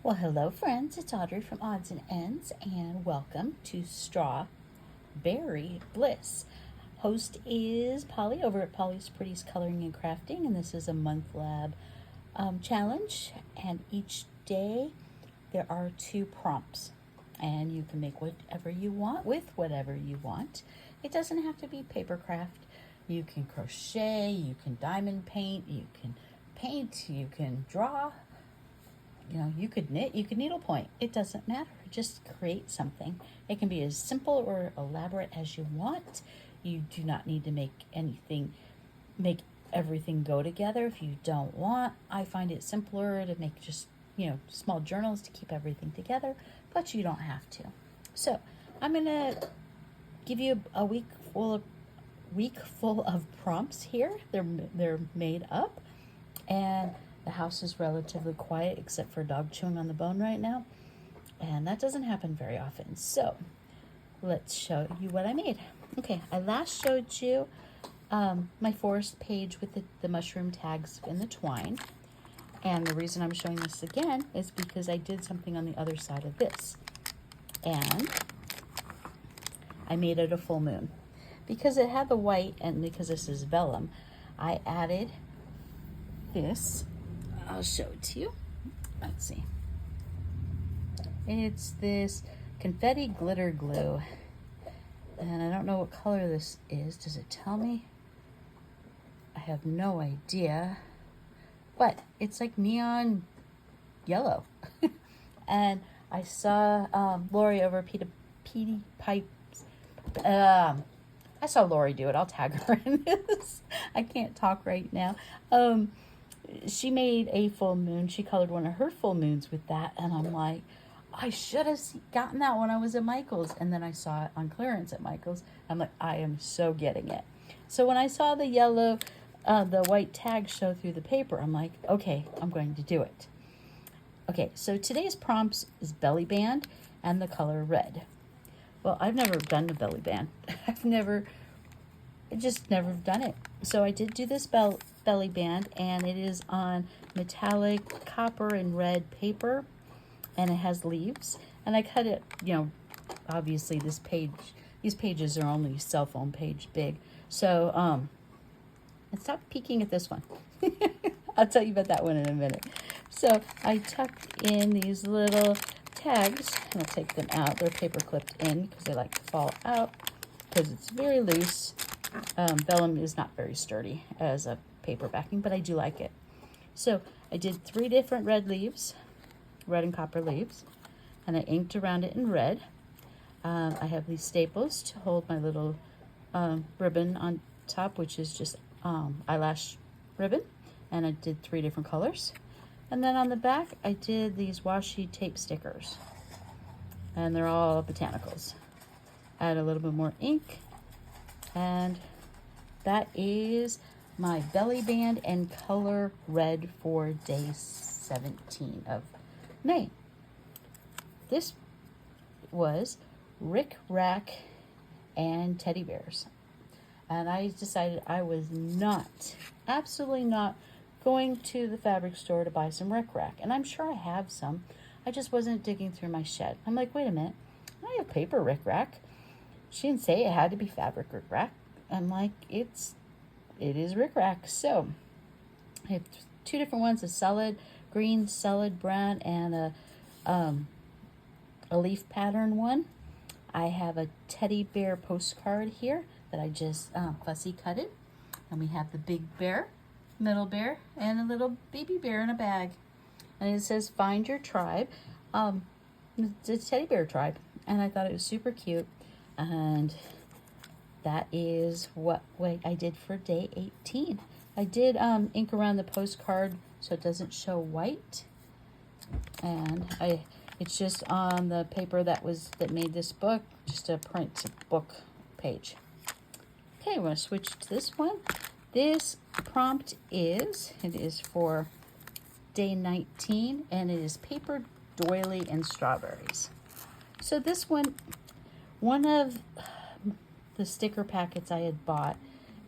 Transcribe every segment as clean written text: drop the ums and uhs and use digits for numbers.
Well, hello, friends. It's Audrey from Odds and Ends, and welcome to Strawberry Bliss. Host is Polly over at Polly's Pretty's Coloring and Crafting, and this is a month lab challenge. And each day there are 2 prompts, and you can make whatever you want with whatever you want. It doesn't have to be paper craft. You can crochet, you can diamond paint, you can paint, you can draw. You know, you could knit, you could needlepoint. It doesn't matter. Just create something. It can be as simple or elaborate as you want. You do not need to make everything go together if you don't want. I find it simpler to make just, small journals to keep everything together, but you don't have to. So I'm gonna give you a week full of prompts here. They're made up, and the house is relatively quiet except for a dog chewing on the bone right now, and that doesn't happen very often. So let's show you what I made. Okay, I last showed you my forest page with the mushroom tags in the twine, and the reason I'm showing this again is because I did something on the other side of this, and I made it a full moon. Because it had the white, and because this is vellum, I added this. I'll show it to you. Let's see. It's this confetti glitter glue. And I don't know what color this is. Does it tell me? I have no idea. But it's like neon yellow. And I saw Lori over Petey Pipes. I saw Lori do it. I'll tag her in this. I can't talk right now. She made a full moon. She colored one of her full moons with that, and I'm like, I should have gotten that when I was at Michael's, and then I saw it on clearance at Michael's. I'm like, I am so getting it. So when I saw the white tag show through the paper, I'm like, okay, I'm going to do it. Okay, so today's prompts is belly band and the color red. Well, I've never done the belly band. Just never done it. So I did do this belly band, and it is on metallic copper and red paper, and it has leaves. And I cut it, obviously these pages are only cell phone page big. So, and stop peeking at this one. I'll tell you about that one in a minute. So I tucked in these little tags, and I'll take them out. They're paper clipped in because they like to fall out because it's very loose. Vellum is not very sturdy as a paper backing, but I do like it. So I did 3 different red leaves, red and copper leaves, and I inked around it in red. I have these staples to hold my little ribbon on top, which is just eyelash ribbon, and I did 3 different colors. And then on the back, I did these washi tape stickers, and they're all botanicals. Add a little bit more ink, and that is my belly band and color red for day 17 of May. This was Rick Rack and teddy bears. And I decided I was absolutely not going to the fabric store to buy some Rick Rack. And I'm sure I have some. I just wasn't digging through my shed. I'm like, wait a minute, I have paper Rick Rack. She didn't say it had to be fabric Rick Rack. I'm like, it is Rick Rack. So I have 2 different ones, a solid green, solid brown, and a leaf pattern one. I have a teddy bear postcard here that I just fussy cutted. And we have the big bear, middle bear, and a little baby bear in a bag. And it says, find your tribe. It's a teddy bear tribe. And I thought it was super cute. And that is what I did for day 18. I did ink around the postcard so it doesn't show white. And it's just on the paper that made this book, just a print book page. Okay, we're going to switch to this one. This prompt is for day 19, and it is paper doily and strawberries. So this one of the sticker packets I had bought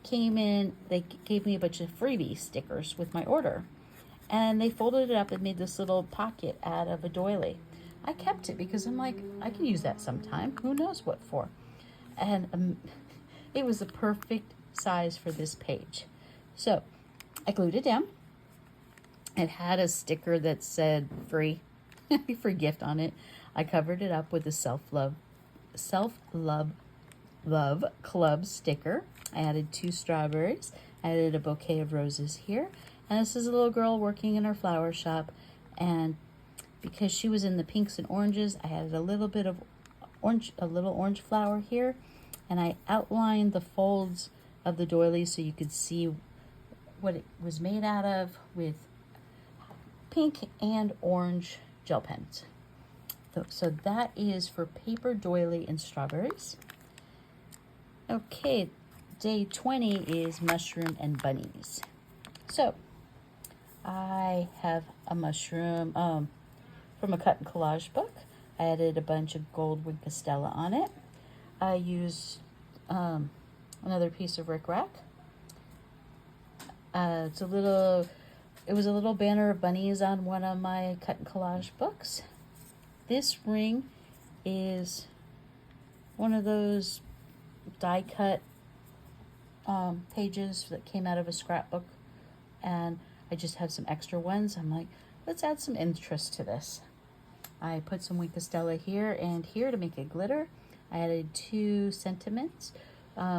came in, they gave me a bunch of freebie stickers with my order. And they folded it up and made this little pocket out of a doily. I kept it because I'm like, I can use that sometime. Who knows what for? And it was the perfect size for this page. So I glued it down. It had a sticker that said free, free gift on it. I covered it up with a self-love club sticker. I added 2 strawberries. I added a bouquet of roses here. And this is a little girl working in her flower shop. And because she was in the pinks and oranges, I added a little bit of orange, a little orange flower here. And I outlined the folds of the doily so you could see what it was made out of with pink and orange gel pens. So that is for paper doily and strawberries. Okay, day 20 is mushroom and bunnies. So I have a mushroom from a cut and collage book. I added a bunch of gold wing Castella on it. I used another piece of rickrack. It was a little banner of bunnies on one of my cut and collage books. This ring is one of those die cut pages that came out of a scrapbook, and I just have some extra ones. I'm like, let's add some interest to this. I put some wing Castella here and here to make it glitter. I added 2 sentiments,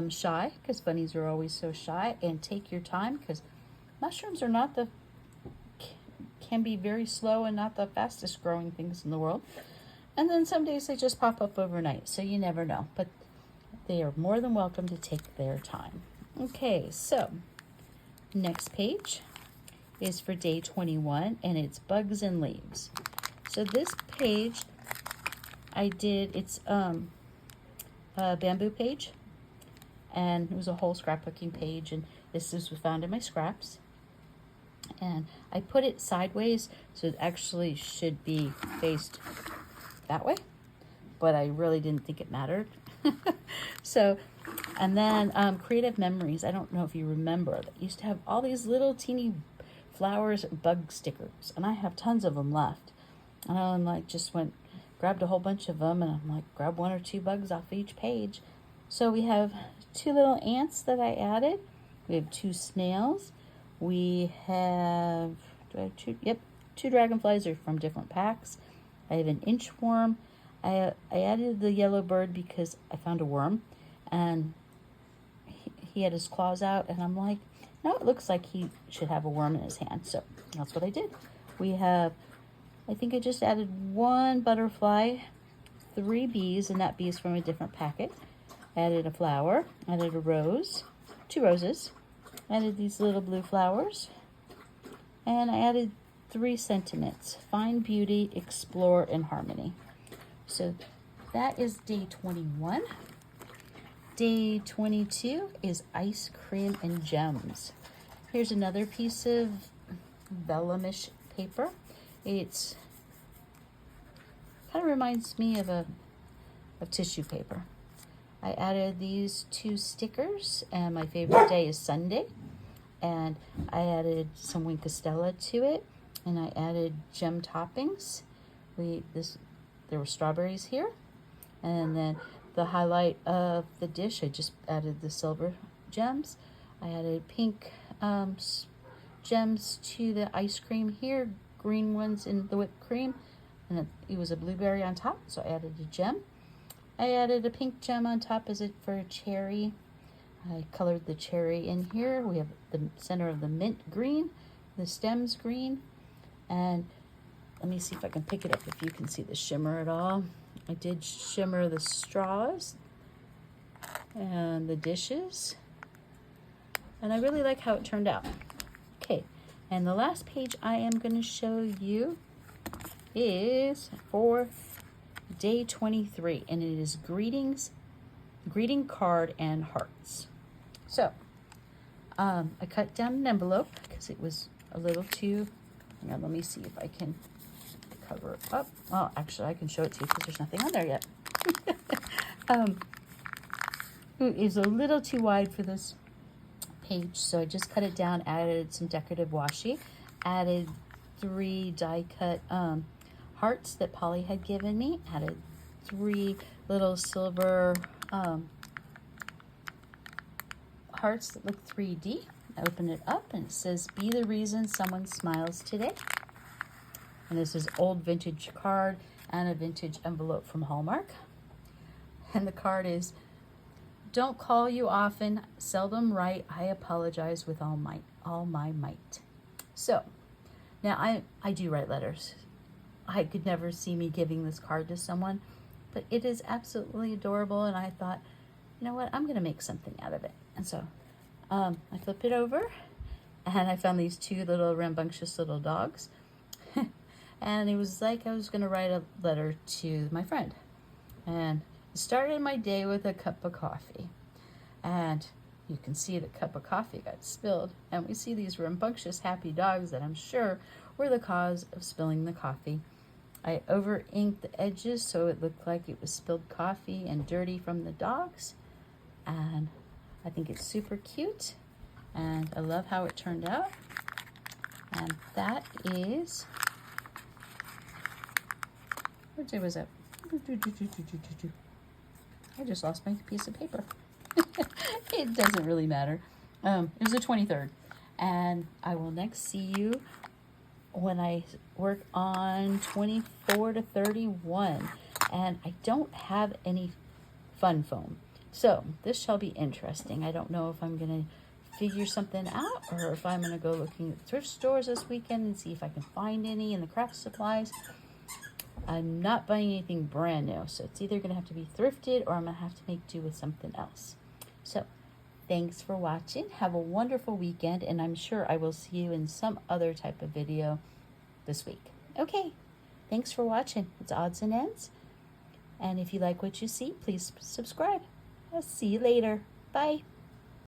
shy, because bunnies are always so shy, and take your time, because mushrooms are can be very slow and not the fastest growing things in the world. And then some days they just pop up overnight, so you never know. But they are more than welcome to take their time. Okay, so next page is for day 21, and it's bugs and leaves. So this page it's a bamboo page, and it was a whole scrapbooking page, and this was found in my scraps. And I put it sideways, so it actually should be faced that way, but I really didn't think it mattered. So, and then creative memories. I don't know if you remember, that used to have all these little teeny flowers, bug stickers, and I have tons of them left. And I'm like, grabbed a whole bunch of them, and I'm like, grab 1 or 2 bugs off each page. So we have 2 little ants that I added. We have 2 snails. We have, 2? Yep, 2 dragonflies are from different packs. I have an inchworm. I added the yellow bird because I found a worm, and he had his claws out, and I'm like, no, it looks like he should have a worm in his hand. So that's what I did. We have, I think I just added 1 butterfly, 3 bees, and that bee is from a different packet. Added a flower, added a rose, 2 roses, added these little blue flowers, and I added 3 sentiments: find beauty, explore, and harmony. So that is day 21. Day 22 is ice cream and gems. Here's another piece of vellumish paper. It's kind of reminds me of tissue paper. I added these 2 stickers, and my favorite day is Sunday. And I added some wing Castella to it, and I added gem toppings. There were strawberries here, and then the highlight of the dish, I just added the silver gems. I added pink gems to the ice cream here, green ones in the whipped cream, and it was a blueberry on top, so I added a gem. I added a pink gem on top as it for a cherry. I colored the cherry in here. We have the center of the mint green, the stems green, and let me see if I can pick it up if you can see the shimmer at all. I did shimmer the straws and the dishes, and I really like how it turned out. Okay, and the last page I am going to show you is for day 23, and it is greeting card and hearts. So I cut down an envelope because it was a little too, hang on, let me see if I can cover it up. Well, actually I can show it to you because there's nothing on there yet. It is a little too wide for this page, so I just cut it down, added some decorative washi, added 3 die-cut hearts that Polly had given me, added 3 little silver hearts that look 3D. I open it up and it says, "Be the reason someone smiles today." And this is old vintage card and a vintage envelope from Hallmark. And the card is, "Don't call you often, seldom write, I apologize with all my might." So now I do write letters. I could never see me giving this card to someone, but it is absolutely adorable, and I thought, you know what, I'm gonna make something out of it. And so I flip it over, and I found these 2 little rambunctious little dogs. And it was like I was gonna write a letter to my friend. And it started my day with a cup of coffee. And you can see the cup of coffee got spilled, and we see these rambunctious happy dogs that I'm sure were the cause of spilling the coffee. I over inked the edges so it looked like it was spilled coffee and dirty from the dogs, and I think it's super cute, and I love how it turned out. And that is, what day was that? I just lost my piece of paper. It doesn't really matter. It was the 23rd, and I will next see you when I work on 24 to 31, and I don't have any fun foam, so this shall be interesting. I don't know if I'm gonna figure something out or if I'm gonna go looking at thrift stores this weekend and see if I can find any in the craft supplies. I'm not buying anything brand new, so it's either gonna have to be thrifted or I'm gonna have to make do with something else. So thanks for watching. Have a wonderful weekend, and I'm sure I will see you in some other type of video this week. Okay, thanks for watching. It's Odds and Ends. And if you like what you see, please subscribe. I'll see you later. Bye.